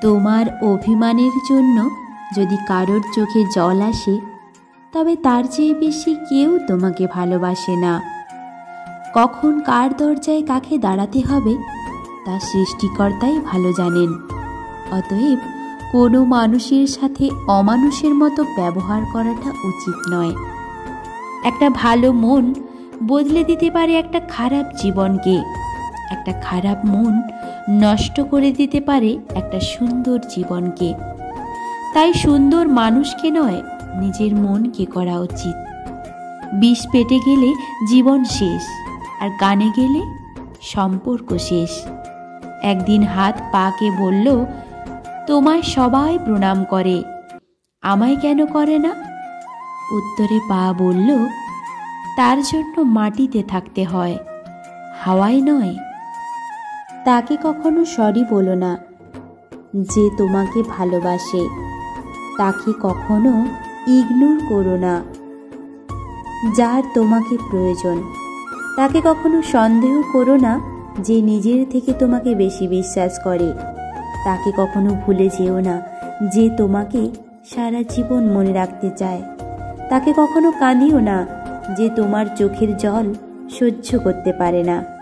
তোমার অভিমানের জন্য যদি কারোর চোখে জল আসে, তবে তার চেয়ে বেশি কেউ তোমাকে ভালোবাসে না। কখন কার দরজায় কাকে দাঁড়াতে হবে তা সৃষ্টিকর্তাই ভালো জানেন। অতএব কোনো মানুষের সাথে অমানুষের মতো ব্যবহার করাটা উচিত নয়। একটা ভালো মন বদলে দিতে পারে একটা খারাপ জীবনকে। একটা খারাপ মন নষ্ট করে দিতে পারে একটা সুন্দর জীবনকে। তাই সুন্দর মানুষকে নয়, নিজের মনকে করা উচিত। বিষ পেটে গেলে জীবন শেষ, আর কানে গেলে সম্পর্ক শেষ। একদিন হাত পাকে বলল, তোমায় সবাই প্রণাম করে, আমায় কেন করে না? উত্তরে পা বলল, তার জন্য মাটিতে থাকতে হয়, হাওয়ায় নয়। তাকে কখনো সরি বলো না যে তোমাকে ভালোবাসে। তাকে কখনো ইগনোর করো না যার তোমাকে প্রয়োজন। তাকে কখনো সন্দেহ করো না যে নিজের থেকে তোমাকে বেশি বিশ্বাস করে। তাকে কখনো ভুলে যেও না যে তোমাকে সারা জীবন মনে রাখতে চায়। তাকে কখনো কাঁদিও না যে তোমার চোখের জল সহ্য করতে পারে না।